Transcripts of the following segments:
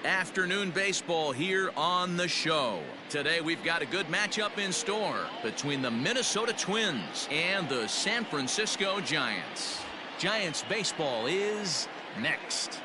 Afternoon baseball here on the show. Today we've got a good matchup in store between the Minnesota Twins and the San Francisco Giants. Giants baseball is next.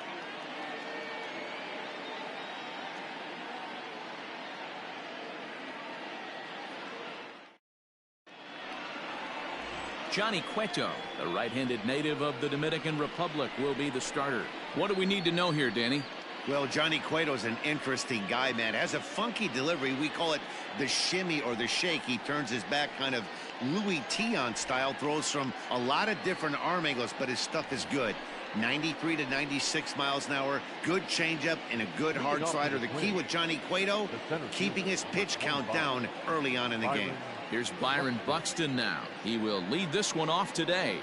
Johnny Cueto, the right-handed native of the Dominican Republic, will be the starter. What do we need to know here, Danny? Well, Johnny Cueto's an interesting guy, man. Has a funky delivery. We call it the shimmy or the shake. He turns his back kind of Louis Tion style, throws from a lot of different arm angles, but his stuff is good. 93 to 96 miles an hour, good changeup, and a good hard slider. The key with Johnny Cueto, keeping his pitch count down early on in the game. Here's Byron Buxton now. He will lead this one off today.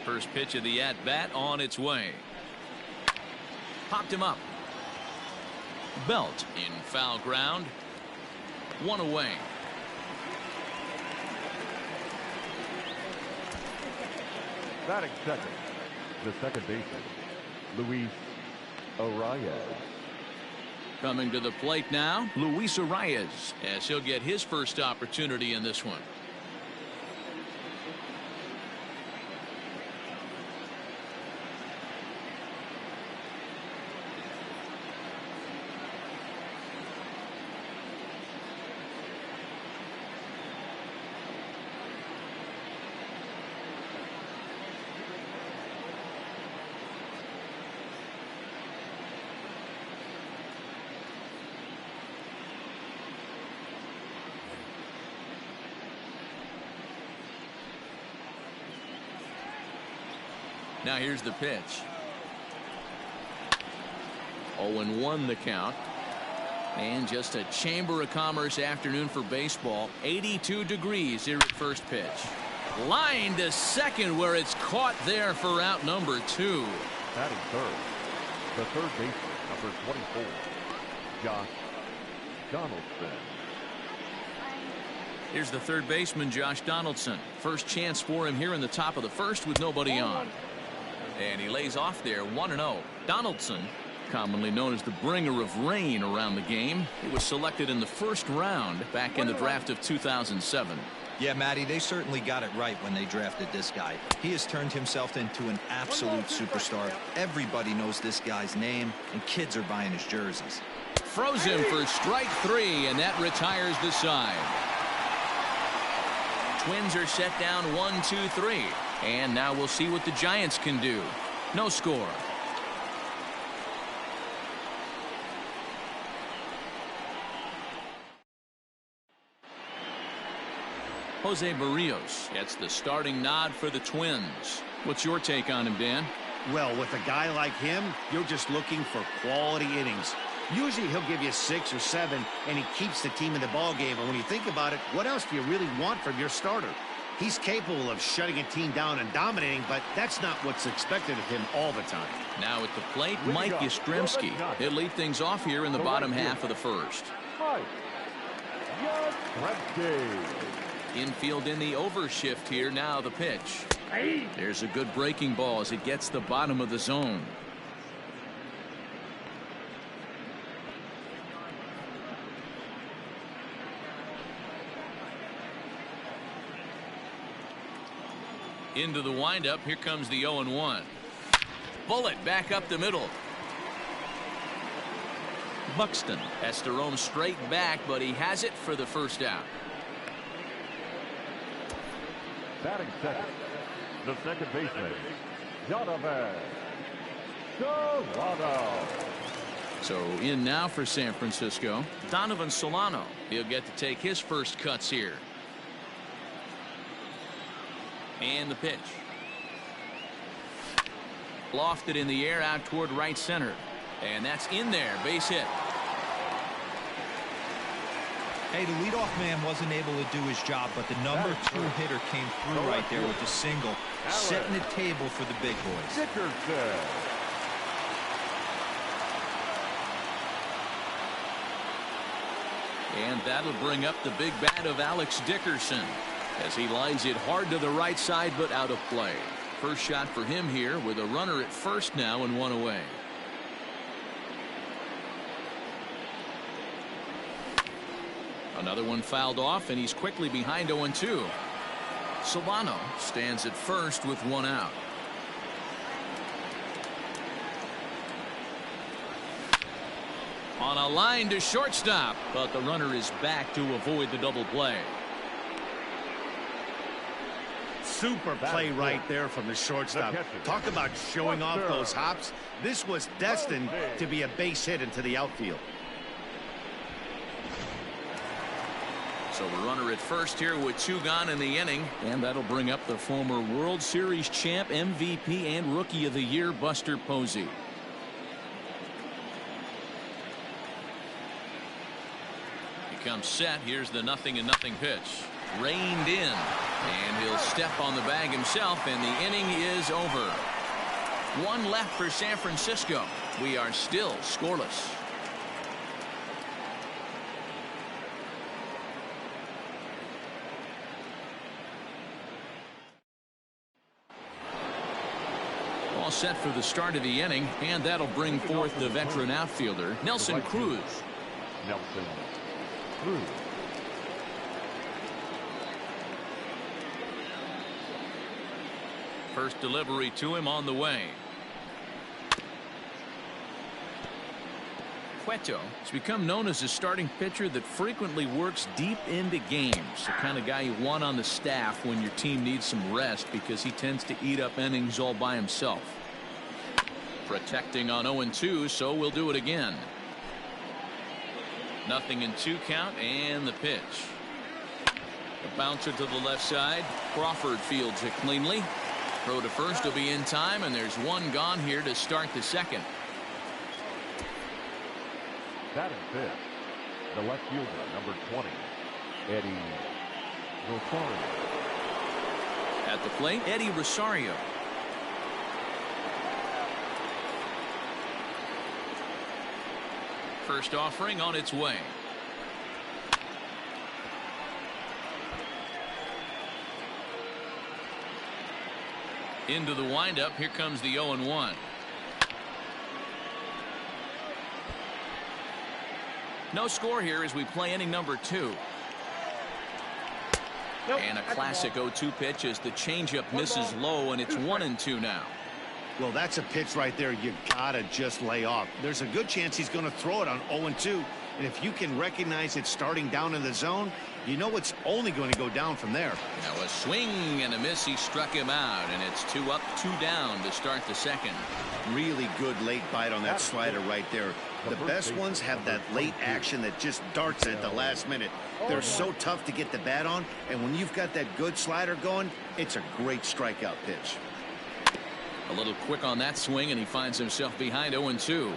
First pitch of the at-bat on its way. Popped him up. Belt in foul ground. One away. Batting second, the second baseman, Luis Arraez. Coming to the plate now, Luis Arraez, as he'll get his first opportunity in this one. Now here's the pitch. 0-1 the count. And just a Chamber of Commerce afternoon for baseball. 82 degrees here at first pitch. Line to second where it's caught there for out number 2. Batting third, the third baseman, number 24, Josh Donaldson. Here's the third baseman, Josh Donaldson. First chance for him here in the top of the first with nobody on. And he lays off there 1-0. Donaldson, commonly known as the bringer of rain around the game. He was selected in the first round back in the draft of 2007. Yeah, Matty, they certainly got it right when they drafted this guy. He has turned himself into an absolute superstar. Everybody knows this guy's name, and kids are buying his jerseys. Froze him for strike 3, and that retires the side. Twins are set down 1-2-3. And now we'll see what the Giants can do. No score. Jose Barrios gets the starting nod for the Twins. What's your take on him, Dan? Well, with a guy like him, you're just looking for quality innings. Usually he'll give you 6 or 7, and he keeps the team in the ball game. And when you think about it, what else do you really want from your starter? He's capable of shutting a team down and dominating, but that's not what's expected of him all the time. Now at the plate, Mike Yastrzemski. He'll lead things off here in the bottom half of the first. Mike Yastrzemski. Infield in the overshift here. Now the pitch. There's a good breaking ball as it gets the bottom of the zone. Into the windup. Here comes the 0-1. Bullet back up the middle. Buxton has to roam straight back, but he has it for the first out. Batting second, the second baseman, Donovan Solano. So in now for San Francisco, Donovan Solano. He'll get to take his first cuts here. And the pitch. Lofted in the air out toward right center. And that's in there. Base hit. Hey, the leadoff man wasn't able to do his job, but the number 2 hitter came through right there with the single, setting the table for the big boys. Dickerson. And that'll bring up the big bat of Alex Dickerson as he lines it hard to the right side, but out of play. First shot for him here with a runner at first now and 1 away. Another one fouled off, and he's quickly behind 0-2. Solano stands at first with 1 out. On a line to shortstop, but the runner is back to avoid the double play. Super play right there from the shortstop. Talk about showing off those hops. This was destined to be a base hit into the outfield. So the runner at first here with 2 gone in the inning, and that'll bring up the former World Series champ, MVP, and Rookie of the Year, Buster Posey. He comes set. Here's the 0-0 pitch. Reined in, and he'll step on the bag himself, and the inning is over. 1 left for San Francisco. We are still scoreless. All set for the start of the inning, and that'll bring forth the veteran outfielder, Nelson Cruz. Nelson Cruz. First delivery to him on the way. Cueto has become known as a starting pitcher that frequently works deep into games. The kind of guy you want on the staff when your team needs some rest, because he tends to eat up innings all by himself. Protecting on 0-2, so we'll do it again. 0-2 count, and the pitch. The bouncer to the left side. Crawford fields it cleanly. Throw to first will be in time, and there's 1 gone here to start the second. Batting fifth, the left fielder, number 20, Eddie Rosario. At the plate, Eddie Rosario. First offering on its way. Into the windup. Here comes the 0-1. No score here as we play inning number 2. And a classic 0-2 pitch as the changeup misses low, and it's 1-2 now. Well, that's a pitch right there you gotta just lay off. There's a good chance he's going to throw it on 0-2, and if you can recognize it starting down in the zone, you know it's only going to go down from there. Now a swing and a miss. He struck him out, and it's 2 up, 2 down to start the second. Really good late bite on that slider right there. The best ones have that late action that just darts at the last minute. They're so tough to get the bat on, and when you've got that good slider going, it's a great strikeout pitch. A little quick on that swing, and he finds himself behind 0-2.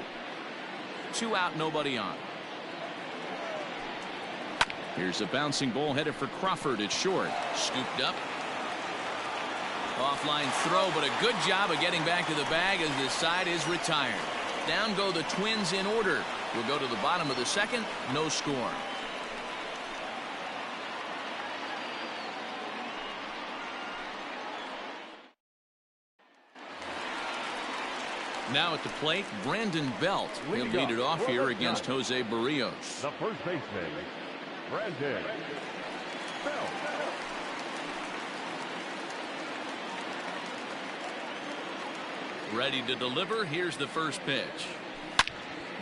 2 out, nobody on. Here's a bouncing ball headed for Crawford at short. Scooped up. Offline throw, but a good job of getting back to the bag as the side is retired. Down go the Twins in order. We'll go to the bottom of the second. No score. Now at the plate, Brandon Belt. He'll lead it off here against Jose Barrios. The first baseman, Brandon Belt. Ready to deliver. Here's the first pitch.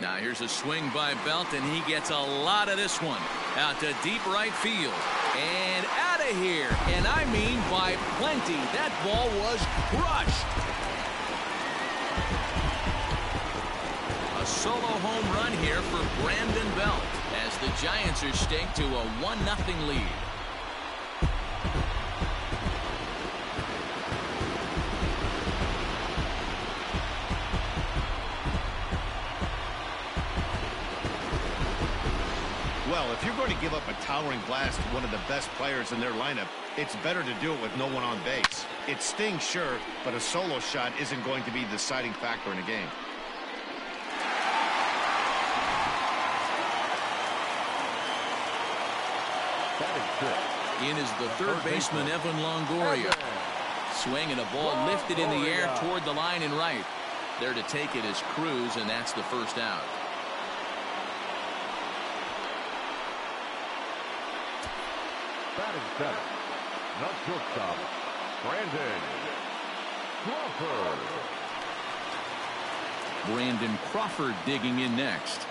Now here's a swing by Belt, and he gets a lot of this one. Out to deep right field. And out of here. And I mean by plenty. That ball was crushed. A solo home run here for Brandon Belt as the Giants are staked to a 1-0 lead. Well, if you're going to give up a towering blast to one of the best players in their lineup, it's better to do it with no one on base. It stings, sure, but a solo shot isn't going to be the deciding factor in a game. In is the third baseman, Evan Longoria. Swing and a ball lifted in the air toward the line and right. There to take it is Cruz, and that's the first out. Batting seventh, not shortstop, Brandon Crawford. Brandon Crawford digging in next.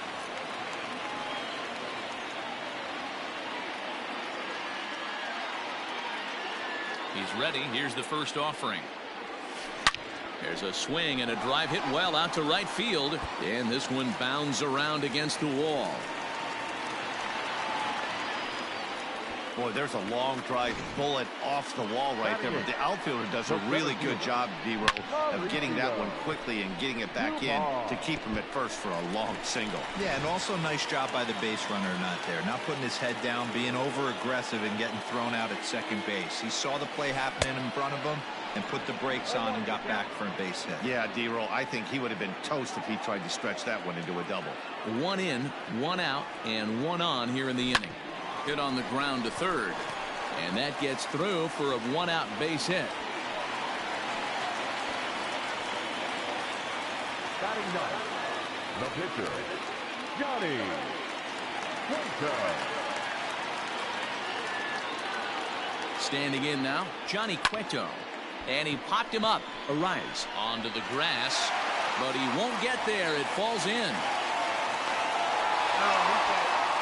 He's ready. Here's the first offering. There's a swing and a drive hit well out to right field, and this one bounds around against the wall. Boy, there's a long drive bullet off the wall right there, but the outfielder does a really good job, D-Row, of getting that one quickly and getting it back in to keep him at first for a long single. Yeah, and also nice job by the base runner not there. Not putting his head down, being over-aggressive and getting thrown out at second base. He saw the play happening in front of him and put the brakes on and got back for a base hit. Yeah, D-Row, I think he would have been toast if he tried to stretch that one into a double. 1 in, 1 out, and 1 on here in the inning. Hit on the ground to third, and that gets through for a 1-out base hit. Batting ninth, the pitcher, Johnny Cueto. Standing in now, Johnny Cueto, and he popped him up. Arise onto the grass, but he won't get there. It falls in.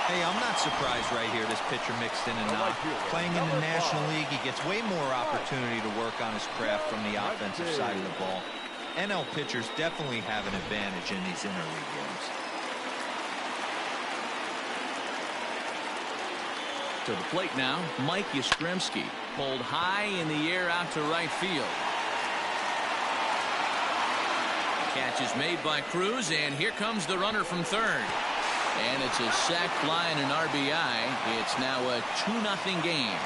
Hey, I'm not surprised right here this pitcher mixed in a knock. Playing in the National League, he gets way more opportunity to work on his craft from the offensive side of the ball. NL pitchers definitely have an advantage in these interleague games. To the plate now, Mike Yastrzemski, pulled high in the air out to right field. Catch is made by Cruz, and here comes the runner from third. And it's a sac fly and an RBI. It's now a 2-0 game.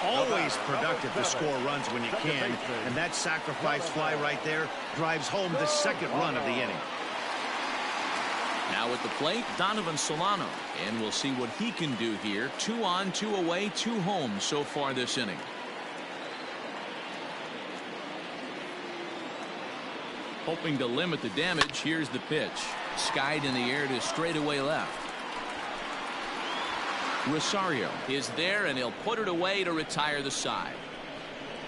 Always productive to score runs when you can, and that sacrifice fly right there drives home the second run of the inning. Now at the plate, Donovan Solano, and we'll see what he can do here. 2 on, 2 away, 2 home so far this inning. Hoping to limit the damage, here's the pitch. Skied in the air to straightaway left. Rosario is there, and he'll put it away to retire the side.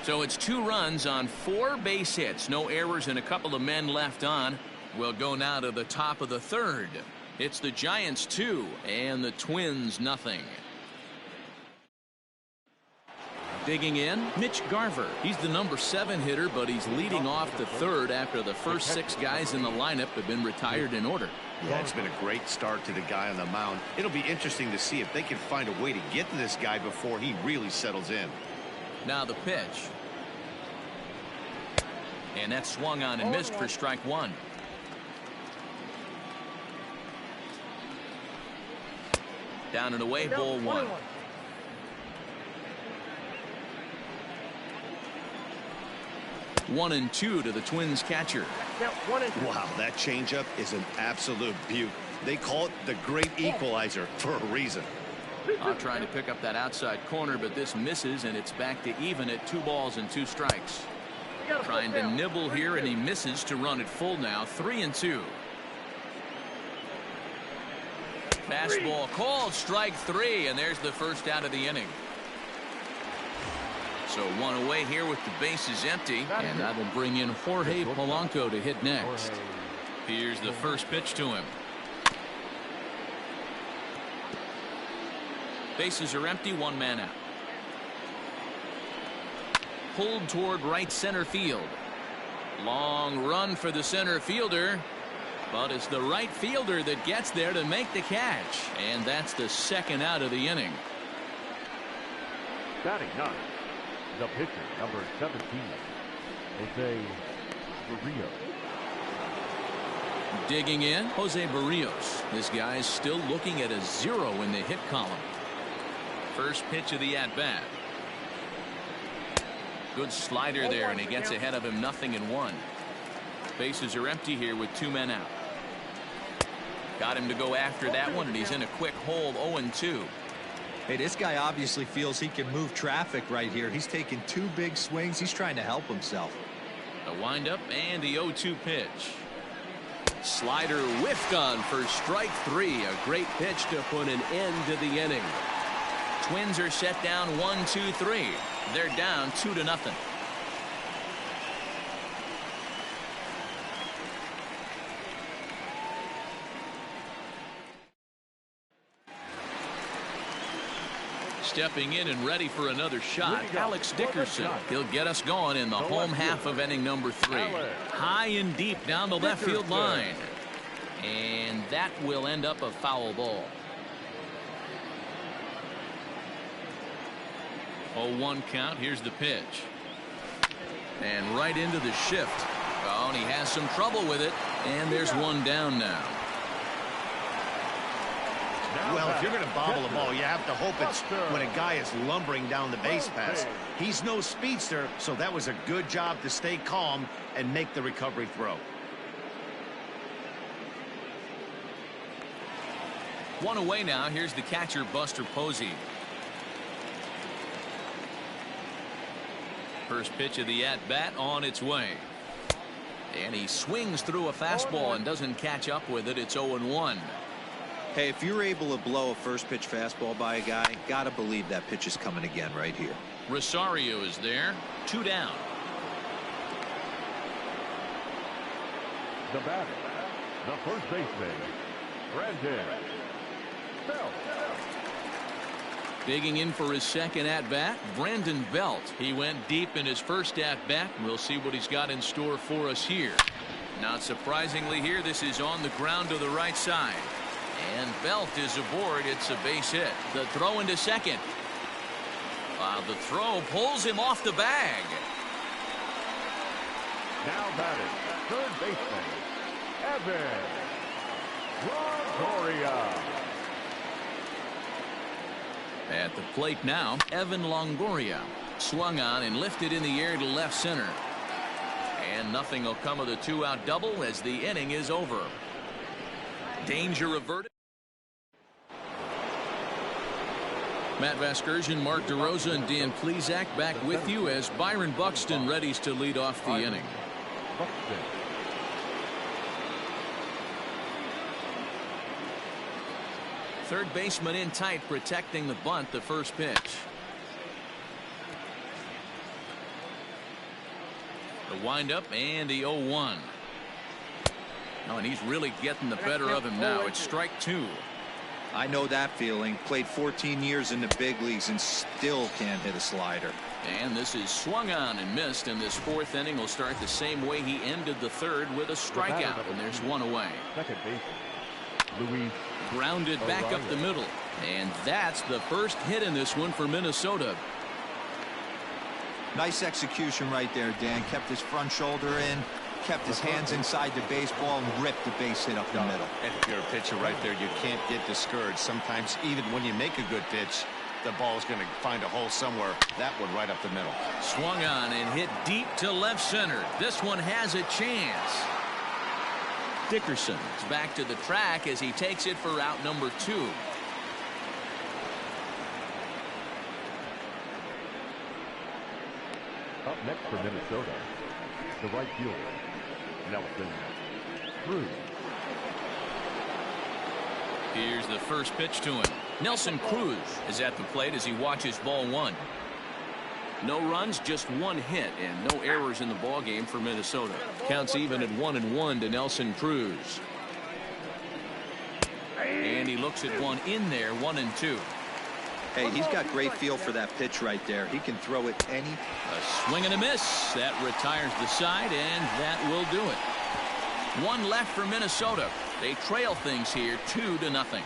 So it's 2 runs on 4 base hits. No errors and a couple of men left on. We'll go now to the top of the third. It's the Giants 2 and the Twins nothing. Digging in, Mitch Garver. He's the number 7 hitter, but he's leading off the third after the first 6 guys in the lineup have been retired in order. Yeah, it's been a great start to the guy on the mound. It'll be interesting to see if they can find a way to get to this guy before he really settles in. Now the pitch. And that swung on and missed for strike one. Down and away, ball one. One and two to the Twins catcher. Wow, that changeup is an absolute beaut. They call it the great equalizer for a reason. I'm trying to pick up that outside corner, but this misses, and it's back to even at 2 balls and 2 strikes. Trying to nibble here, and he misses to run it full now. 3-2. Fastball called, strike 3, and there's the first out of the inning. So 1 away here with the bases empty, and that'll bring in Jorge Polanco to hit next. Here's the first pitch to him. Bases are empty, 1 man out. Pulled toward right center field. Long run for the center fielder, but it's the right fielder that gets there to make the catch, and that's the second out of the inning. Batting 9, the pitcher, number 17, Jose Barrios. Digging in, Jose Barrios. This guy is still looking at a 0 in the hit column. First pitch of the at-bat. Good slider there, and he gets ahead of him, 0-1. Bases are empty here with 2 men out. Got him to go after that one, and he's in a quick hole, 0-2. Hey, this guy obviously feels he can move traffic right here. He's taking 2 big swings. He's trying to help himself. The windup and the 0-2 pitch. Slider whiffed on for strike 3. A great pitch to put an end to the inning. Twins are set down 1-2-3. They're down 2-0. Stepping in and ready for another shot, Alex Dickerson. He'll get us going in the home half of inning number 3. High and deep down the left field line. And that will end up a foul ball. 0-1 count. Here's the pitch. And right into the shift. Oh, and he has some trouble with it. And there's 1 down now. Well, if you're going to bobble a ball, you have to hope it's when a guy is lumbering down the base pass. He's no speedster, so that was a good job to stay calm and make the recovery throw. 1 away now. Here's the catcher, Buster Posey. First pitch of the at-bat on its way. And he swings through a fastball and doesn't catch up with it. It's 0-1. Hey, if you're able to blow a first pitch fastball by a guy, gotta believe that pitch is coming again right here. Rosario is there. 2 down. The batter, the first baseman, Brandon Belt. Digging in for his second at-bat, Brandon Belt. He went deep in his first at-bat. We'll see what he's got in store for us here. Not surprisingly here, this is on the ground to the right side. And Belt is aboard. It's a base hit. The throw into second. The throw pulls him off the bag. Now batting, third baseman, Evan Longoria. At the plate now, Evan Longoria. Swung on and lifted in the air to left center. And nothing will come of the 2-out double as the inning is over. Danger averted. Matt Vasgersian, Mark DeRosa, and Dan Plesac back with you as Byron Buxton readies to lead off the inning. Third baseman in tight, protecting the bunt. The first pitch. The windup and the 0-1. Oh, and he's really getting the better of him now. It's strike 2. I know that feeling. Played 14 years in the big leagues and still can't hit a slider. And this is swung on and missed, and this 4th inning will start the same way he ended the 3rd with a strikeout, and there's 1 away. Second baseman, Luis. Grounded back up the middle, and that's the first hit in this one for Minnesota. Nice execution right there, Dan. Kept his front shoulder in, kept his hands inside the baseball, and ripped the base hit up the middle. And if you're a pitcher right there, you can't get discouraged. Sometimes even when you make a good pitch, the ball's going to find a hole somewhere. That one right up the middle. Swung on and hit deep to left center. This one has a chance. Dickerson is back to the track as he takes it for out number 2. Up next for Minnesota, the right fielder, Nelson Cruz. Here's the first pitch to him. Nelson Cruz is at the plate as he watches ball 1. No runs, just 1 hit, and no errors in the ball game for Minnesota. Counts even at 1-1 to Nelson Cruz. And he looks at one in there, 1-2. Hey, he's got great feel for that pitch right there. He can throw it any. A swing and a miss. That retires the side, and that will do it. 1 left for Minnesota. They trail things here 2-0.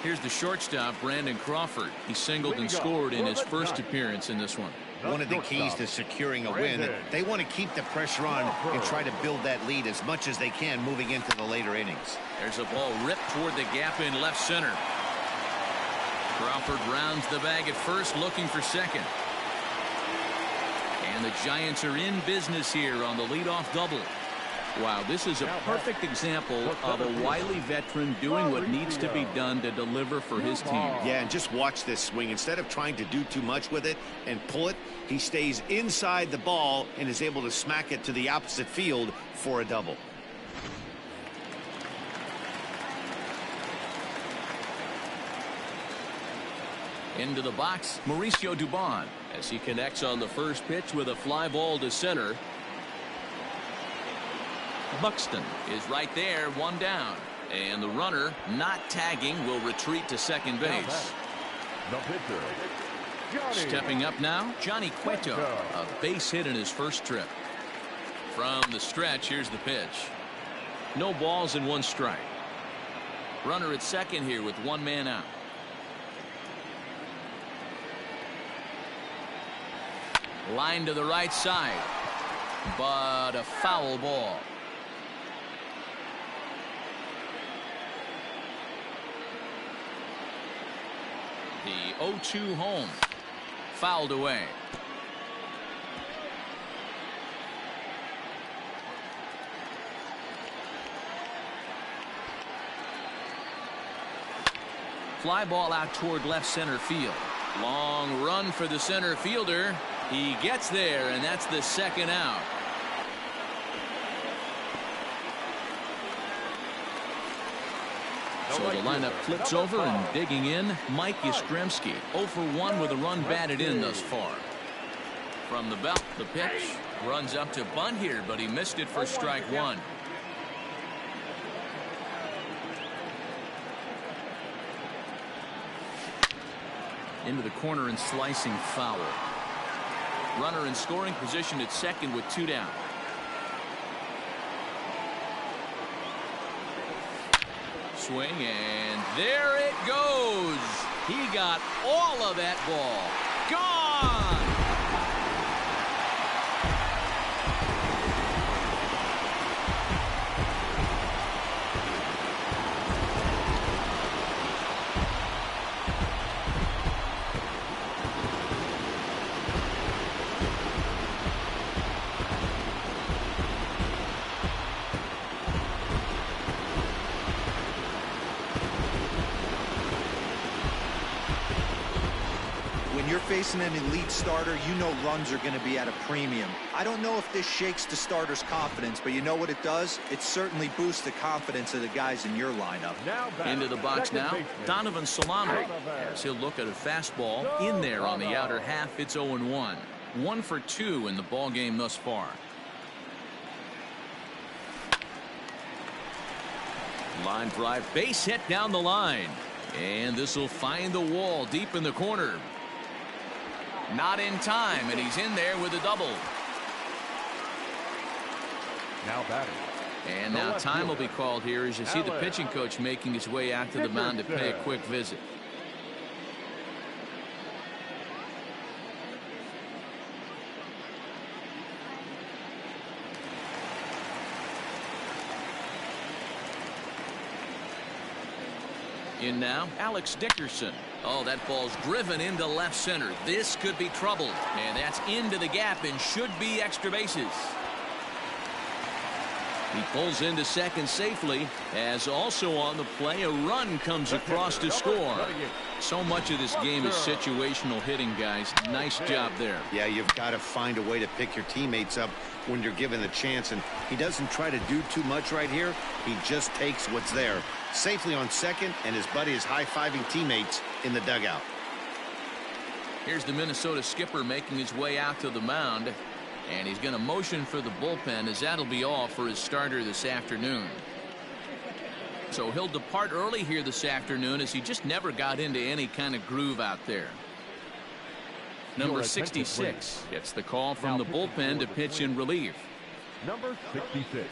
Here's the shortstop, Brandon Crawford. He singled and scored in his first appearance in this one. One of the keys to securing a win, they want to keep the pressure on and try to build that lead as much as they can moving into the later innings. There's a ball ripped toward the gap in left center. Crawford rounds the bag at first, looking for second. And the Giants are in business here on the leadoff double. Wow, this is a perfect example of a wily veteran doing what needs to be done to deliver for his team. Yeah, and just watch this swing. Instead of trying to do too much with it and pull it, he stays inside the ball and is able to smack it to the opposite field for a double. Into the box, Mauricio Dubon as he connects on the first pitch with a fly ball to center. Buxton is right there, 1 down. And the runner, not tagging, will retreat to second base. The pitcher, Johnny. Stepping up now, Johnny Cueto, a base hit in his first trip. From the stretch, here's the pitch. No balls and 1 strike. Runner at second here with 1 man out. Line to the right side, but a foul ball. The 0-2 home, fouled away. Fly ball out toward left center field. Long run for the center fielder. He gets there, and that's the second out. So the lineup flips over, and digging in, Mike Yastrzemski. 0 for 1 with a run batted in thus far. From the belt, the pitch runs up to bunt here, but he missed it for strike 1. Into the corner and slicing foul. Runner in scoring position at second with 2 down. Swing, and there it goes. He got all of that ball. Gone! Facing an elite starter, you know runs are going to be at a premium. I don't know if this shakes the starter's confidence, but you know what it does? It certainly boosts the confidence of the guys in your lineup. Into the box now, Donovan Solano, as he'll look at a fastball in there on the outer half. It's 0-1. 1 for 2 in the ball game thus far. Line drive, base hit down the line, and this will find the wall deep in the corner. Not in time, and he's in there with a double. Now batting. And now time will be called here as you see the pitching coach making his way out to the mound to pay a quick visit. In now, Alex Dickerson. Oh, that ball's driven into left center. This could be trouble. And that's into the gap and should be extra bases. He pulls into second safely, as also on the play a run comes across to score. So much of this game is situational hitting, guys. Nice job there. Yeah, you've got to find a way to pick your teammates up when you're given the chance, and he doesn't try to do too much right here. He just takes what's there. Safely on second, and his buddy is high-fiving teammates in the dugout. Here's the Minnesota skipper making his way out to the mound. And he's going to motion for the bullpen, as that'll be all for his starter this afternoon. So he'll depart early here this afternoon, as he just never got into any kind of groove out there. Number 66 gets the call from the bullpen to pitch in relief. Number 66.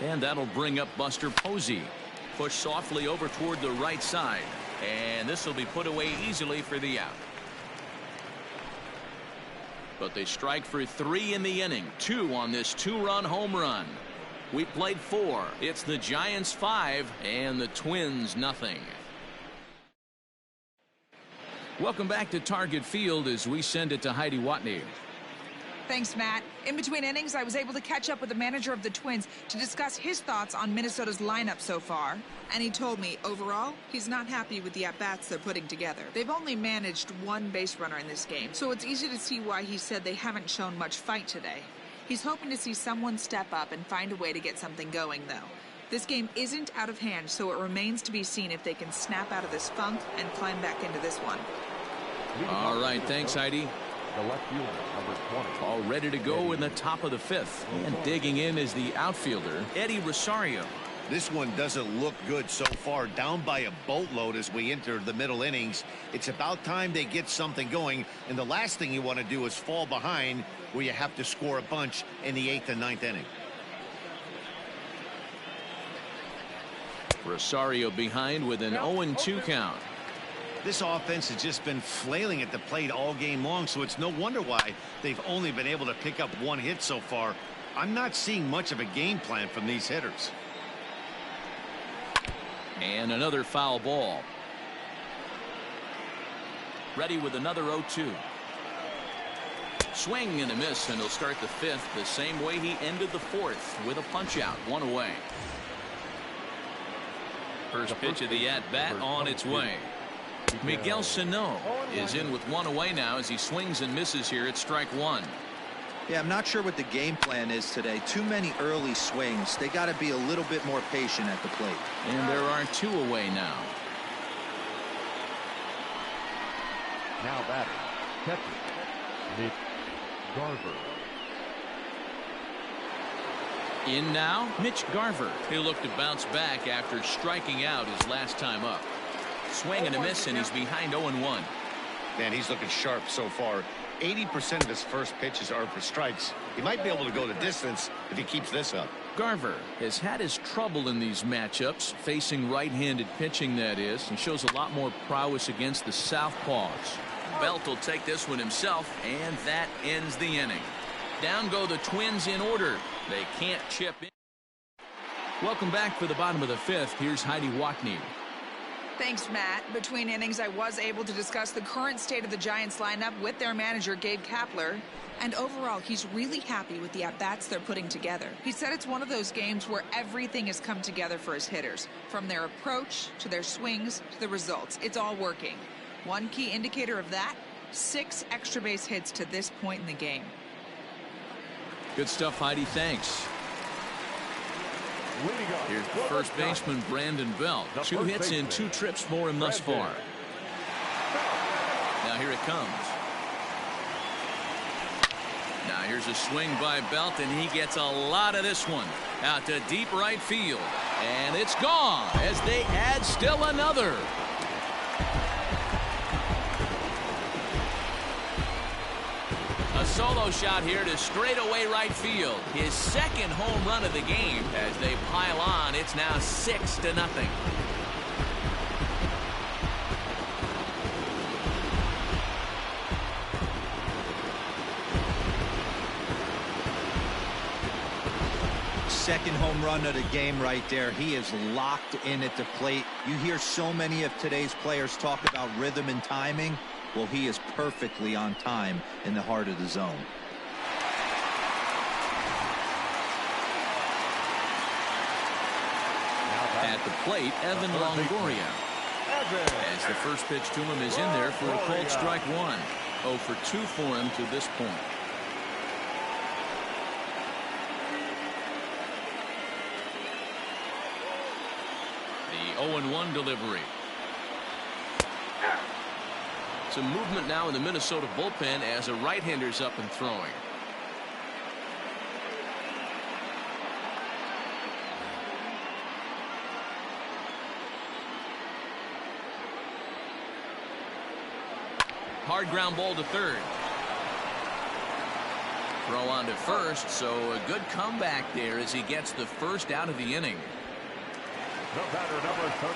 And that'll bring up Buster Posey. Push softly over toward the right side. And this will be put away easily for the out. But they strike for 3 in the inning. 2 on this 2-run home run. We played 4. It's the Giants 5 and the Twins nothing. Welcome back to Target Field as we send it to Heidi Watney. Thanks, Matt. In between innings, I was able to catch up with the manager of the Twins to discuss his thoughts on Minnesota's lineup so far. And he told me, overall, he's not happy with the at-bats they're putting together. They've only managed 1 base runner in this game, so it's easy to see why he said they haven't shown much fight today. He's hoping to see someone step up and find a way to get something going, though. This game isn't out of hand, so it remains to be seen if they can snap out of this funk and climb back into this one. All right, thanks, Heidi. The left fielder, number 20. All ready to go in the top of the 5th. And digging in is the outfielder, Eddie Rosario. This one doesn't look good so far. Down by a boatload as we enter the middle innings. It's about time they get something going. And the last thing you want to do is fall behind where you have to score a bunch in the 8th and 9th inning. Rosario behind with an 0-2 count. This offense has just been flailing at the plate all game long, so it's no wonder why they've only been able to pick up 1 hit so far. I'm not seeing much of a game plan from these hitters. And another foul ball. Ready with another 0-2. Swing and a miss, and he'll start the 5th the same way he ended the 4th with a punch out, 1 away. First pitch of the at-bat on its way. Miguel Sano is in with 1 away now as he swings and misses here at strike 1. Yeah, I'm not sure what the game plan is today. Too many early swings. They got to be a little bit more patient at the plate. And there are 2 away now. Now batting, catcher, Mitch Garver. In now, Mitch Garver. He'll look to bounce back after striking out his last time up. Swing and a miss, and he's behind 0-1. Man, he's looking sharp so far. 80% of his first pitches are for strikes. He might be able to go the distance if he keeps this up. Garver has had his trouble in these matchups, facing right-handed pitching, that is, and shows a lot more prowess against the southpaws. Belt will take this one himself, and that ends the inning. Down go the Twins in order. They can't chip in. Welcome back for the bottom of the 5th. Here's Heidi Watney. Thanks, Matt. Between innings, I was able to discuss the current state of the Giants lineup with their manager, Gabe Kapler. And overall, he's really happy with the at-bats they're putting together. He said it's one of those games where everything has come together for his hitters. From their approach, to their swings, to the results. It's all working. One key indicator of that, 6 extra base hits to this point in the game. Good stuff, Heidi. Thanks. Here's the first baseman, Brandon Belt. 2 hits in 2 trips for him thus far. Now here it comes. Now here's a swing by Belt, and he gets a lot of this one out to deep right field. And it's gone as they add still another. A solo shot here to straightaway right field. His second home run of the game. As they pile on, it's now 6-0. Second home run of the game right there. He is locked in at the plate. You hear so many of today's players talk about rhythm and timing. Well, he is perfectly on time in the heart of the zone. At the plate, Evan Longoria. As the first pitch to him is in there for a called strike one. 0 for 2 for him to this point. The 0-1 delivery. Some movement now in the Minnesota bullpen as a right-hander's up and throwing. Hard ground ball to third. Throw on to first, so a good comeback there as he gets the first out of the inning.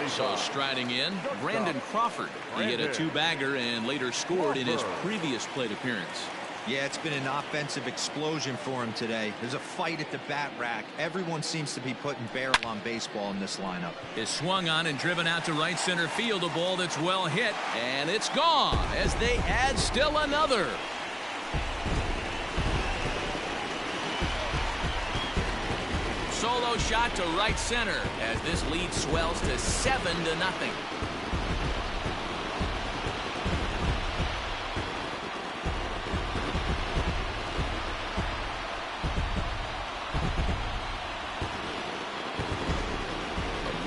So striding in, Brandon Crawford. He hit a 2-bagger and later scored in his previous plate appearance. Yeah, it's been an offensive explosion for him today. There's a fight at the bat rack. Everyone seems to be putting barrel on baseball in this lineup. Is swung on and driven out to right center field. A ball that's well hit, and it's gone as they add still another. Solo shot to right center as this lead swells to 7-0.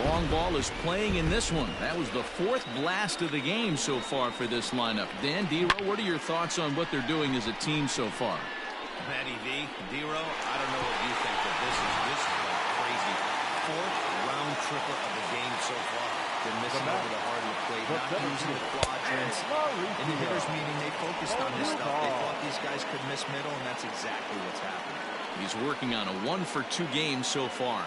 Long ball is playing in this one. That was the 4th blast of the game so far for this lineup. Dan, D-Row, what are your thoughts on what they're doing as a team so far? Matty V, D-Row, I don't know what you think, but this is like crazy. 4th round tripper of the game so far. They're missing over the heart of the plate, not using the quadrants. In the hitters meeting, they focused on this stuff. They thought these guys could miss middle, and that's exactly what's happening. He's working on a 1 for 2 game so far.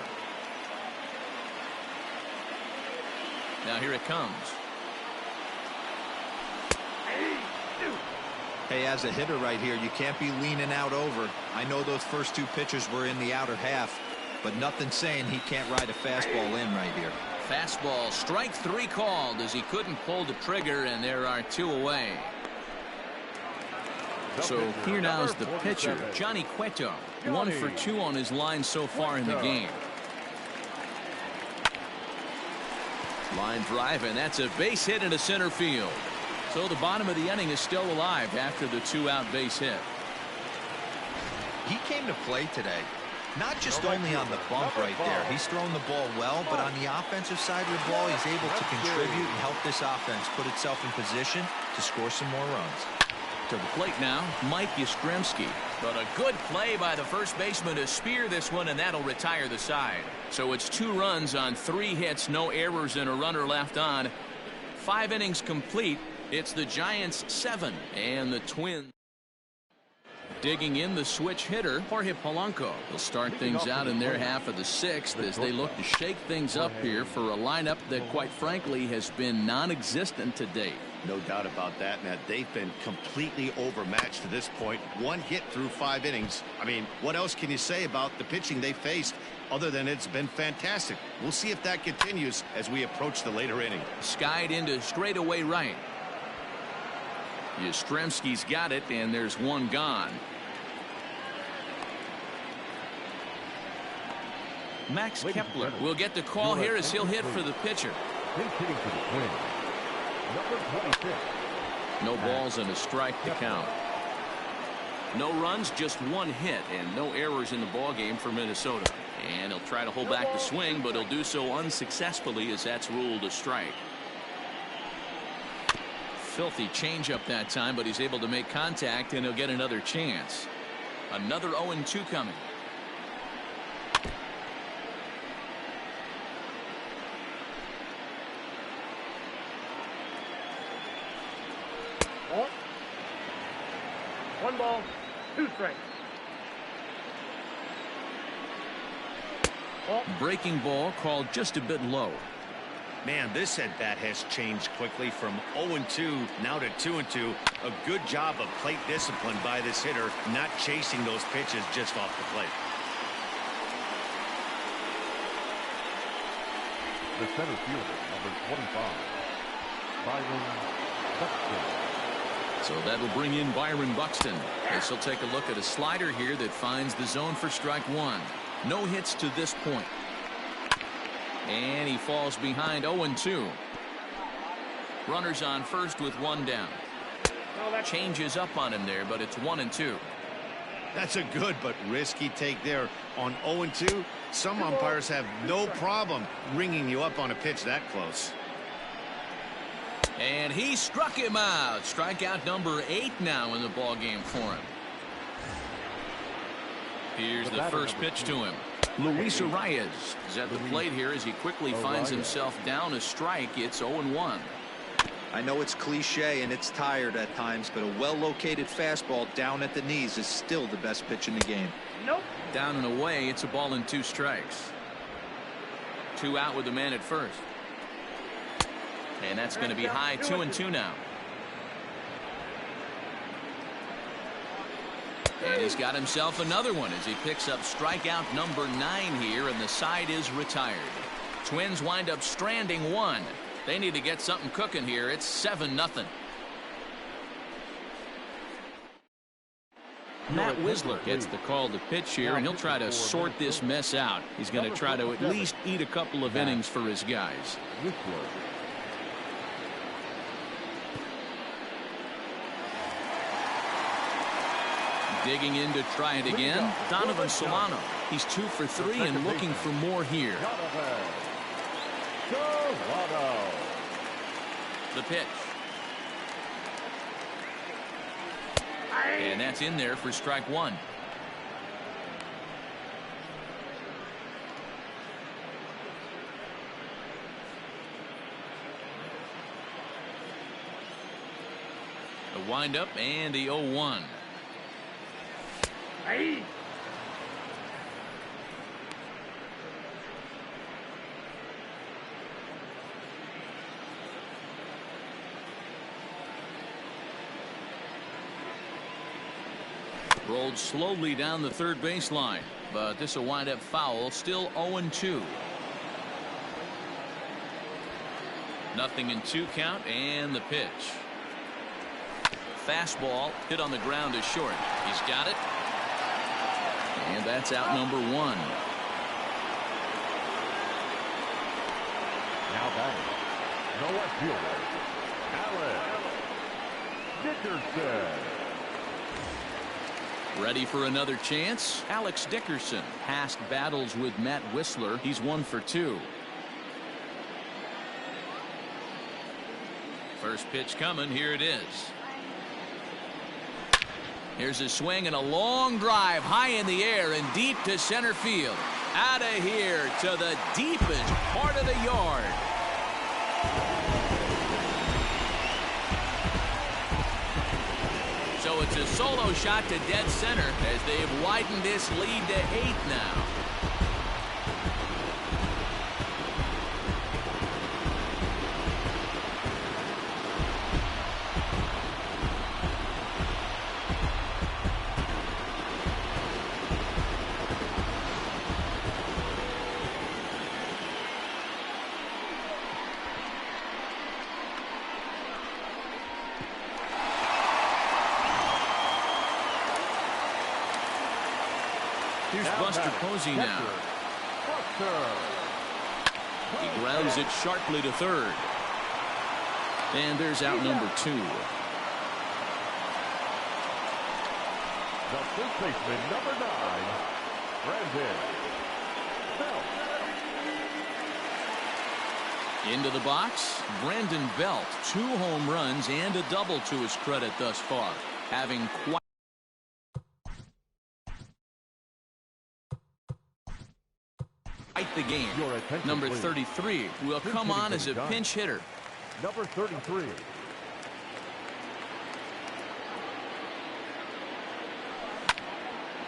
Now here it comes. Hey, as a hitter right here, you can't be leaning out over. I know those first 2 pitches were in the outer half, but nothing saying he can't ride a fastball in right here. Fastball, strike 3 called as he couldn't pull the trigger, and there are 2 away. So here now is the pitcher, Johnny Cueto. 1 for 2 on his line so far in the game. Line drive, and that's a base hit into center field. So the bottom of the inning is still alive after the 2-out base hit. He came to play today. Not just only on the bump right there. He's thrown the ball well, but on the offensive side of the ball, he's able to contribute and help this offense put itself in position to score some more runs. To the plate now, Mike Yastrzemski. But a good play by the first baseman to spear this one, and that'll retire the side. So it's 2 runs on 3 hits, no errors, and a runner left on. 5 innings complete. It's the Giants 7 and the Twins. Digging in the switch hitter, Jorge Polanco. Will start things out in their half of the 6th as they look to shake things up here for a lineup that, quite frankly, has been non-existent to date. No doubt about that, Matt. They've been completely overmatched to this point. 1 hit through 5 innings. I mean, what else can you say about the pitching they faced other than it's been fantastic? We'll see if that continues as we approach the later inning. Skied into straightaway right. Yastrzemski's got it, and there's 1 gone. Max Kepler will get the call here as he'll hit for the pitcher. Hitting for the Twins, number 26. No balls and a strike to count. No runs, just 1 hit, and no errors in the ballgame for Minnesota. And he'll try to hold back the swing, but he'll do so unsuccessfully as that's ruled a strike. Filthy changeup that time, but he's able to make contact, and he'll get another chance. Another 0-2 coming. One ball, two strikes. Breaking ball called just a bit low. Man, this at-bat has changed quickly from 0-2 now to 2-2. A good job of plate discipline by this hitter, not chasing those pitches just off the plate. The center fielder, number 25, Byron Buxton. So that'll bring in Byron Buxton. As he'll take a look at a slider here that finds the zone for strike one. No hits to this point. And he falls behind 0-2. Runners on first with one down. Changes up on him there, but it's 1-2. That's a good but risky take there on 0-2. Some umpires have no problem ringing you up on a pitch that close. And he struck him out. Strikeout number 8 now in the ball game for him. Here's the first pitch to him. Luis Arias is at the plate here as he quickly finds himself down a strike. It's 0-1. I know it's cliche and it's tired at times, but a well-located fastball down at the knees is still the best pitch in the game. Nope. Down and away, it's a ball and 2 strikes. 2 out with the man at first. And that's going to be high 2-2 now. And he's got himself another one as he picks up strikeout number 9 here, and the side is retired. Twins wind up stranding 1. They need to get something cooking here. It's 7-0. Matt Wisler gets the call to pitch here, and he'll try to sort this mess out. He's going to try to at least eat a couple of innings for his guys. Digging in to try it again. Donovan Solano. He's 2 for 3 and looking for more here. The pitch. And that's in there for strike 1. The windup and the 0-1. Hey. Rolled slowly down the third baseline, but this will wind up foul. Still 0-2. Nothing in 2 count, and the pitch. Fastball hit on the ground is short. He's got it. And that's out number 1. Now batting, the left fielder, Alex Dickerson. Ready for another chance? Alex Dickerson. Past battles with Matt Wisler. He's 1 for 2. First pitch coming. Here it is. Here's a swing and a long drive high in the air and deep to center field. Out of here to the deepest part of the yard. So it's a solo shot to dead center as they've widened this lead to 8 now. Here's Buster Posey now. He grounds it sharply to third. And there's out number 2. The first baseman, number 9, Brandon Belt. Into the box, Brandon Belt. 2 home runs and a double to his credit thus far. Having quite the game. Your attention, Number please. 33 will come on as a pinch hitter. Number 33.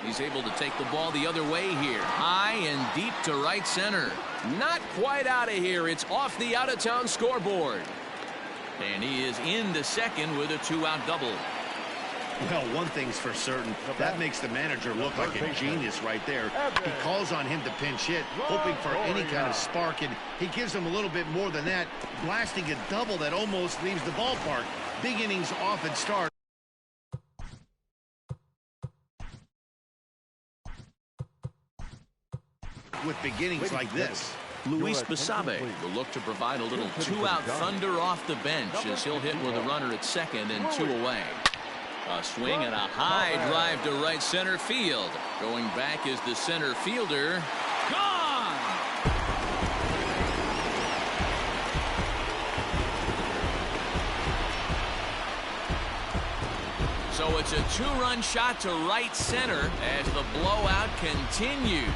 He's able to take the ball the other way here. High and deep to right center. Not quite out of here. It's off the out-of-town scoreboard. And he is into second with a 2-out double. Well, one thing's for certain. That makes the manager look like a genius right there. He calls on him to pinch hit, hoping for any kind of spark, and he gives him a little bit more than that, blasting a double that almost leaves the ballpark. Big innings often start with beginnings like this. Luis Basabe will look to provide a little 2-out thunder off the bench as he'll hit with a runner at second and 2 away. A swing and a high drive to right center field. Going back is the center fielder. Gone! So it's a 2-run shot to right center as the blowout continues.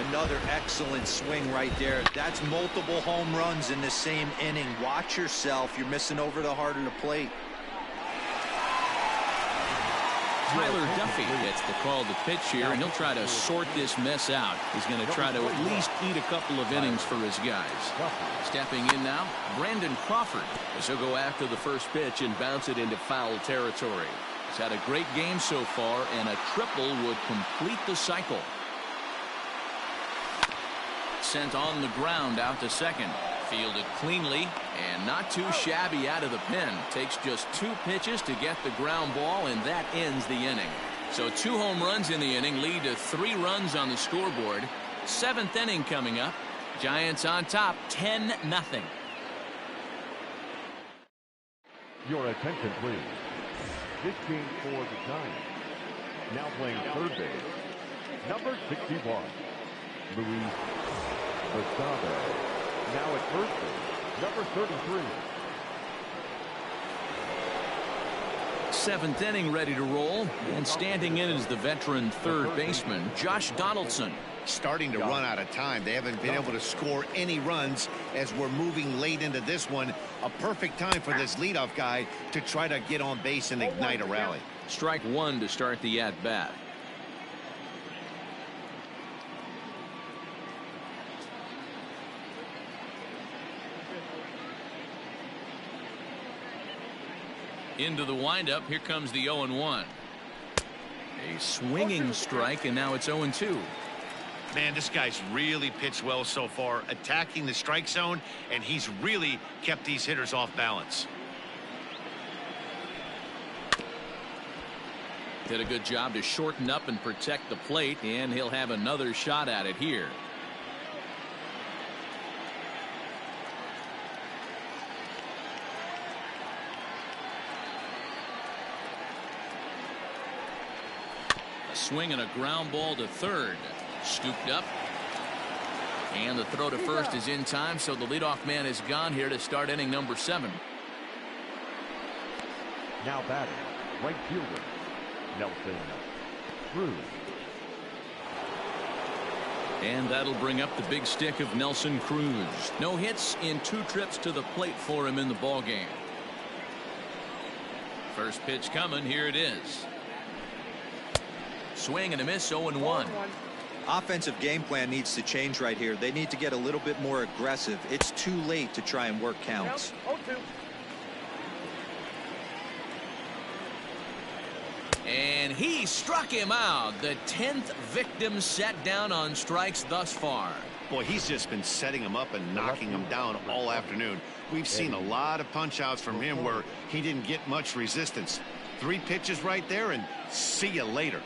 Another excellent swing right there. That's multiple home runs in the same inning. Watch yourself. You're missing over the heart of the plate. Tyler Duffy gets the call to pitch here, and he'll try to sort this mess out. He's going to try to at least eat a couple of innings for his guys. Stepping in now, Brandon Crawford, as he'll go after the first pitch and bounce it into foul territory. He's had a great game so far, and a triple would complete the cycle. Sent on the ground out to second. Fielded cleanly and not too shabby out of the pen. Takes just 2 pitches to get the ground ball, and that ends the inning. So 2 home runs in the inning lead to 3 runs on the scoreboard. 7th inning coming up. Giants on top 10-0. Your attention, please. This game for the Giants. Now playing third base, number 61, Luis Basabe. Now at first base, number 33. 7th inning ready to roll, and standing in is the veteran third baseman, Josh Donaldson. Starting to run out of time. They haven't been able to score any runs as we're moving late into this one. A perfect time for this leadoff guy to try to get on base and ignite a rally. Strike 1 to start the at-bat. Into the windup. Here comes the 0-1. A swinging strike, and now it's 0-2. Man, this guy's really pitched well so far, attacking the strike zone, and he's really kept these hitters off balance. Did a good job to shorten up and protect the plate, and he'll have another shot at it here. A swing and a ground ball to third. Scooped up. And the throw to first is in time, so the leadoff man is gone here to start inning number 7. Now batting, right fielder, Nelson Cruz. And that'll bring up the big stick of Nelson Cruz. No hits in 2 trips to the plate for him in the ballgame. First pitch coming. Here it is. Swing and a miss. 0-1. Offensive game plan needs to change right here. They need to get a little bit more aggressive. It's too late to try and work counts. And he struck him out. The 10th victim set down on strikes thus far. Boy, he's just been setting him up and knocking him down all afternoon. We've seen a lot of punch outs from him where he didn't get much resistance. 3 pitches right there, and see you later.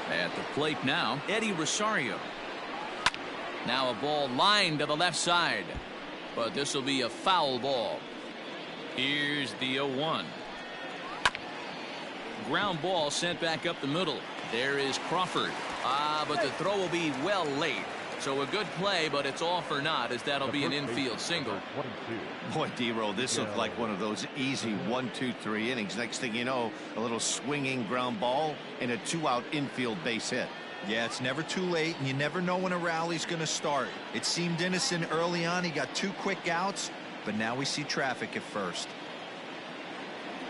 At the plate now, Eddie Rosario. Now a ball lined to the left side, but this will be a foul ball. Here's the 0-1. ground ball sent back up the middle. There is Crawford. But the throw will be well late. So a good play, but it's all for naught, as that'll be an infield single. Boy, D-Roll, this looked like one of those easy 1-2-3 innings. Next thing you know, a little swinging ground ball and a 2-out infield base hit. Yeah, it's never too late, and you never know when a rally's going to start. It seemed innocent early on. He got 2 quick outs, but now we see traffic at first.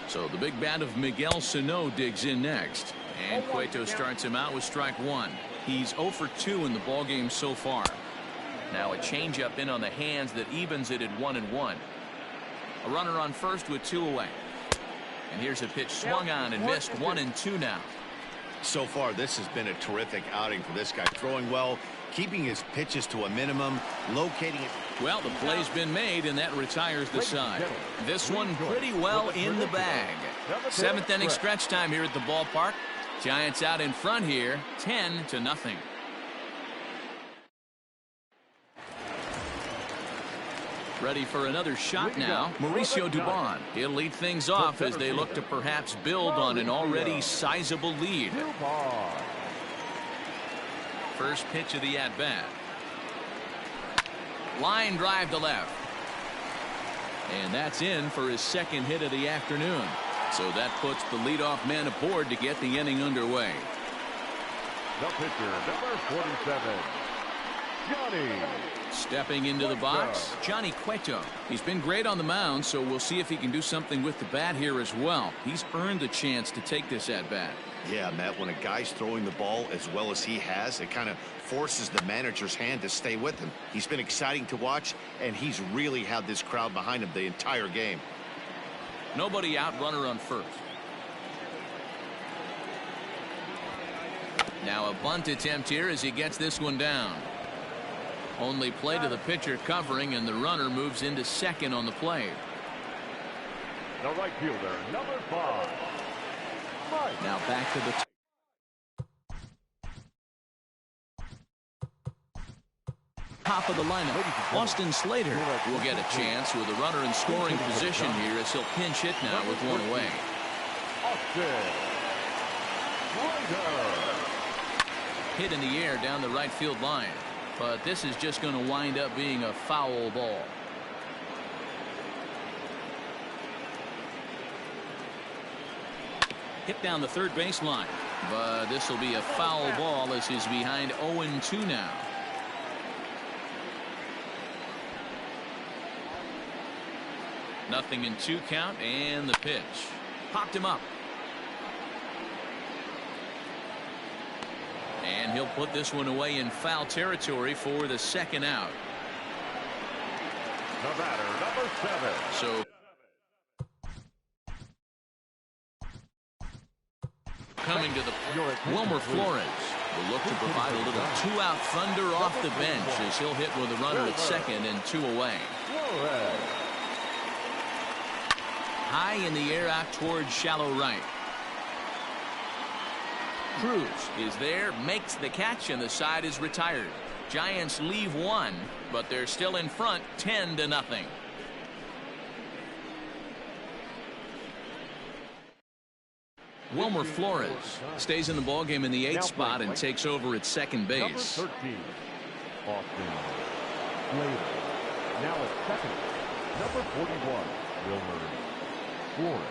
So the big bat of Miguel Sano digs in next. And Cueto starts him out with strike 1. He's 0 for 2 in the ballgame so far. Now a changeup in on the hands that evens it at 1-1. A runner on first with 2 away. And here's a pitch swung on and missed. 1-2 now. So far, this has been a terrific outing for this guy. Throwing well, keeping his pitches to a minimum, locating it. Well, the play's been made, and that retires the side. This one pretty well in the bag. 7th inning stretch time here at the ballpark. Giants out in front here, 10-0. Ready for another shot now. Mauricio Dubon. He'll lead things off as they look to perhaps build on an already sizable lead. First pitch of the at-bat. Line drive to left. And that's in for his 2nd hit of the afternoon. So that puts the leadoff man aboard to get the inning underway. The pitcher, number 47, Johnny. Stepping into the box, Johnny Cueto. He's been great on the mound, so we'll see if he can do something with the bat here as well. He's earned the chance to take this at bat. Yeah, Matt, when a guy's throwing the ball as well as he has, it kind of forces the manager's hand to stay with him. He's been exciting to watch, and he's really had this crowd behind him the entire game. Nobody out, runner on first. Now a bunt attempt here as he gets this one down. Only play to the pitcher covering, and the runner moves into second on the play. The right fielder, number 5, Mike. Now back to the top of the lineup. Austin Slater will get a chance with a runner in scoring position here as he'll pinch hit now with 1 away. Austin Slater. Hit in the air down the right field line. But this is just going to wind up being a foul ball. Hit down the third baseline. But this will be a foul ball as he's behind 0-2 now. Nothing in 2 count, and the pitch. Popped him up. And he'll put this one away in foul territory for the 2nd out. The batter, number 7. So coming to the Wilmer Flores will look to provide a little 2-out thunder off the bench as he'll hit with a runner at second and 2 away. High in the air out towards shallow right. Cruz is there, makes the catch, and the side is retired. Giants leave 1, but they're still in front 10-0. Wilmer Flores stays in the ballgame in the 8th spot and takes over at second base. Number 13, Austin Slater. Now at second, number 41, Wilmer Flores.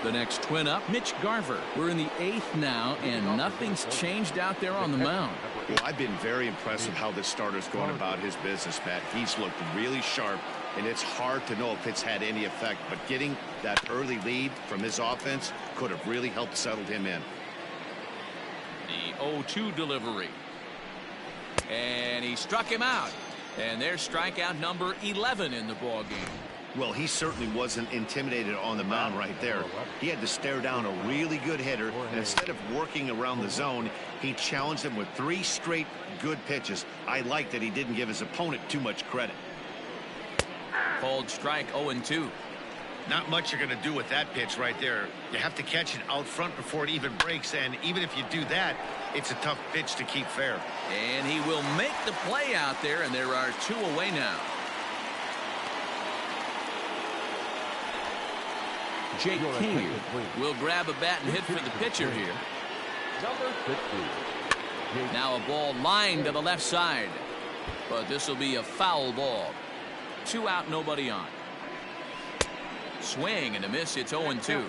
The next twin up, Mitch Garver. We're in the 8th now, and nothing's changed out there on the mound. Well, I've been very impressed with how this starter's going about his business, Matt. He's looked really sharp, and it's hard to know if it's had any effect, but getting that early lead from his offense could have really helped settle him in. The 0-2 delivery. And he struck him out. And there's strikeout number 11 in the ballgame. Well, he certainly wasn't intimidated on the mound right there. He had to stare down a really good hitter, and instead of working around the zone, he challenged him with 3 straight good pitches. I like that he didn't give his opponent too much credit. Called strike 0-2. Not much you're going to do with that pitch right there. You have to catch it out front before it even breaks, and even if you do that, it's a tough pitch to keep fair. And he will make the play out there, and there are 2 away now. Jake Cave will grab a bat and hit for the pitcher here. Number 50. Now a ball lined to the left side, but this will be a foul ball. 2 out, nobody on. Swing and a miss. It's 0-2.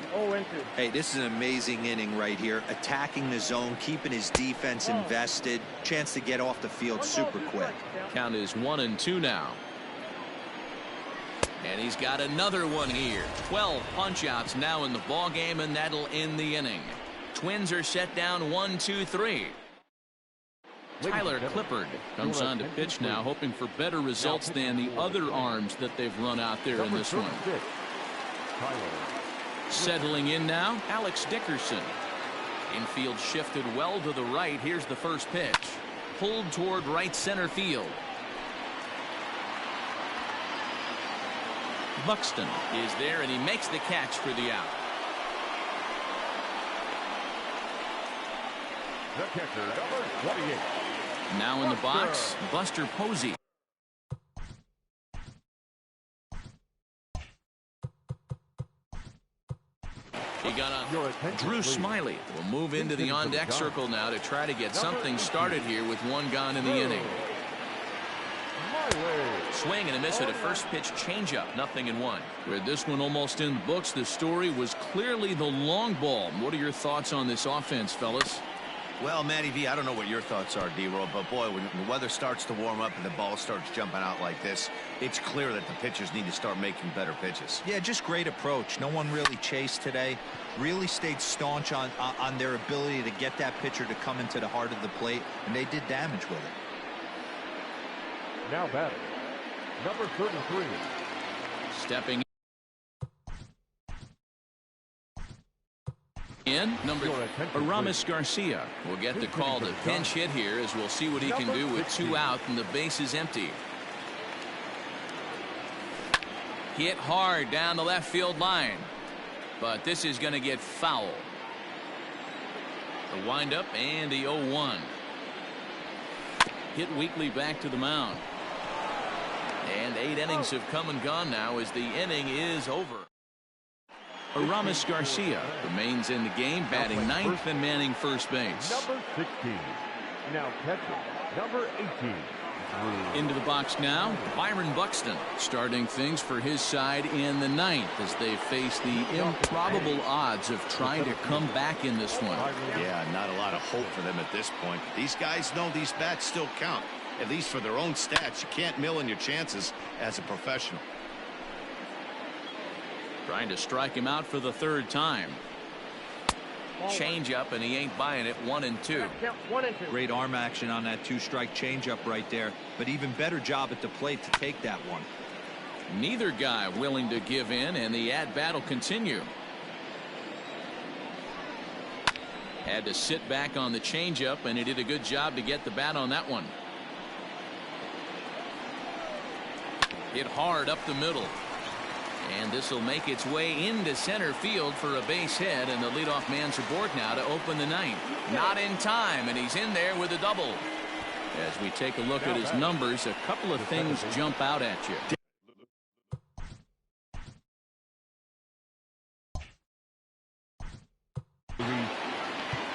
Hey, this is an amazing inning right here. Attacking the zone, keeping his defense invested. Chance to get off the field super quick. Count is 1-2 now. And he's got another one here. 12 punch-outs now in the ball game, and that'll end the inning. Twins are set down 1-2-3. Tyler Clippard comes on to pitch now, hoping for better results than the other arms that they've run out there in this one. Settling in now, Alex Dickerson. Infield shifted well to the right. Here's the first pitch. Pulled toward right center field. Buxton is there, and he makes the catch for the out. The catcher, number 28. Now in the box, Buster Posey. He got on Drew Smiley. Will move into the on-deck circle now to try to get something started here with 1 gone in the inning. Swing and a miss at a first pitch changeup. 0-1. With this one almost in the books, the story was clearly the long ball. What are your thoughts on this offense, fellas? Well, Matty V, I don't know what your thoughts are, D-Roll, but boy, when the weather starts to warm up and the ball starts jumping out like this, it's clear that the pitchers need to start making better pitches. Yeah, just great approach. No one really chased today. Really stayed staunch on their ability to get that pitcher to come into the heart of the plate, and they did damage with it. Now batting, number 33. Stepping in, number Aramis Garcia will get the call to pinch hit here, as we'll see what he can do with 2 out and the base is empty. Hit hard down the left field line, but this is going to get foul. The windup and the 0-1. Hit weakly back to the mound. And 8 innings have come and gone now as the inning is over. Aramis Garcia remains in the game, batting 9th and manning first base. Number 16. Now catcher, number 18. Into the box now, Byron Buxton starting things for his side in the 9th as they face the improbable odds of trying to come back in this one. Yeah, not a lot of hope for them at this point. These guys know these bats still count, at least for their own stats. You can't mill in your chances as a professional. Trying to strike him out for the 3rd time. Change up, and he ain't buying it. 1-2. Great arm action on that 2-strike changeup right there, but even better job at the plate to take that one. Neither guy willing to give in, and the at-bat will continue. Had to sit back on the changeup, and he did a good job to get the bat on that one. Hit hard up the middle. And this will make its way into center field for a base hit, and the leadoff man's aboard now to open the 9th. Not in time, and he's in there with a double. As we take a look at his numbers, a couple of things jump out at you.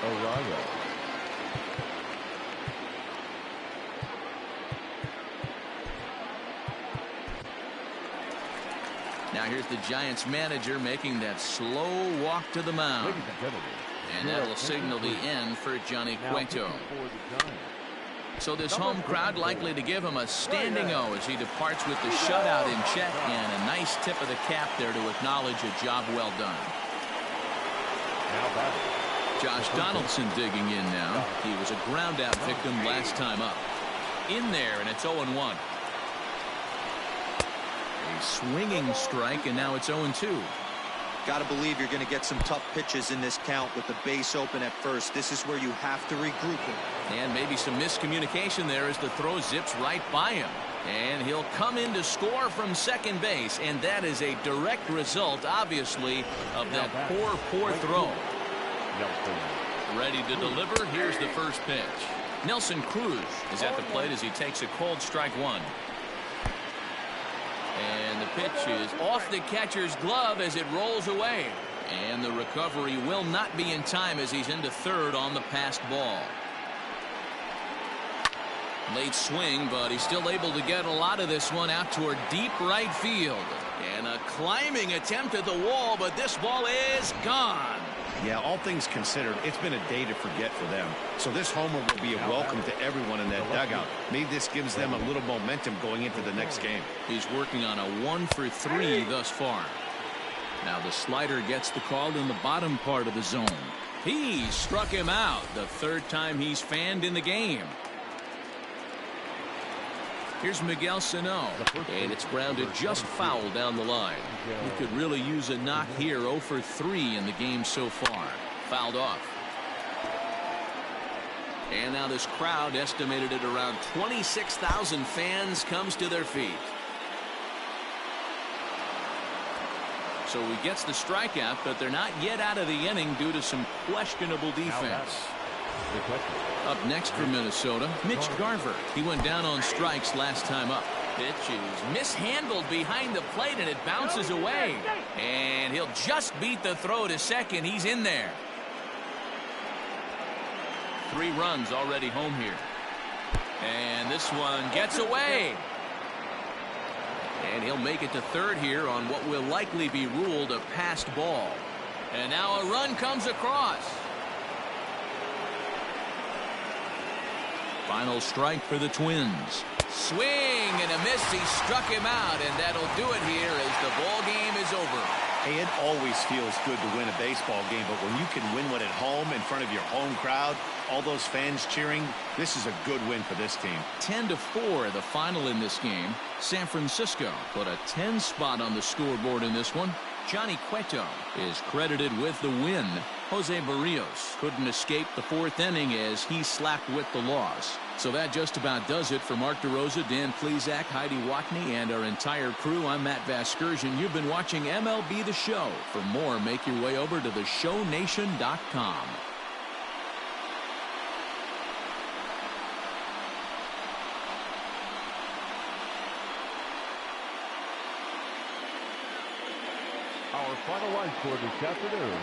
Arroyo. Now here's the Giants manager making that slow walk to the mound. Ladies and gentlemen, And that'll signal the end for Johnny Cueto. So this home crowd likely to give him a standing O as he departs with the shutout in check, and a nice tip of the cap there to acknowledge a job well done. Josh Donaldson digging in now. He was a ground out victim last time up. In there, and it's 0-1. A swinging strike, and now it's 0-2. Got to believe you're going to get some tough pitches in this count with the base open at first. This is where you have to regroup him. And maybe some miscommunication there as the throw zips right by him. And he'll come in to score from second base, and that is a direct result, obviously, of that poor throw. Ready to deliver. Here's the first pitch. Nelson Cruz is at the plate as he takes a cold strike one. And the pitch is off the catcher's glove as it rolls away. And the recovery will not be in time as he's into third on the passed ball. Late swing, but he's still able to get a lot of this one out toward deep right field. And a climbing attempt at the wall, but this ball is gone. Yeah, all things considered, it's been a day to forget for them. So this homer will be a welcome to everyone in that dugout. Maybe this gives them a little momentum going into the next game. He's working on a 1-for-3 thus far. Now the slider gets the call in the bottom part of the zone. He struck him out the third time he's fanned in the game. Here's Miguel Sano, and it's grounded just foul down the line. He could really use a knock here. 0-for-3 in the game so far. Fouled off. And now this crowd, estimated at around 26,000 fans, comes to their feet. So he gets the strikeout, but they're not yet out of the inning due to some questionable defense. Up next for Minnesota, Mitch Garver. He went down on strikes last time up. Pitch is mishandled behind the plate, and it bounces away. And he'll just beat the throw to second. He's in there. 3 runs already home here. And this one gets away. And he'll make it to third here on what will likely be ruled a passed ball. And now a run comes across. Final strike for the Twins. Swing and a miss. He struck him out, and that'll do it here as the ball game is over. Hey, it always feels good to win a baseball game, but when you can win one at home in front of your home crowd, all those fans cheering, this is a good win for this team. 10-4 the final in this game. San Francisco put a 10 spot on the scoreboard in this one. Johnny Cueto is credited with the win. Jose Barrios couldn't escape the 4th inning as he slapped with the loss. So that just about does it for Mark DeRosa, Dan Plesac, Heidi Watney, and our entire crew. I'm Matt Vasgersian. You've been watching MLB The Show. For more, make your way over to theshownation.com. Our final line score this afternoon.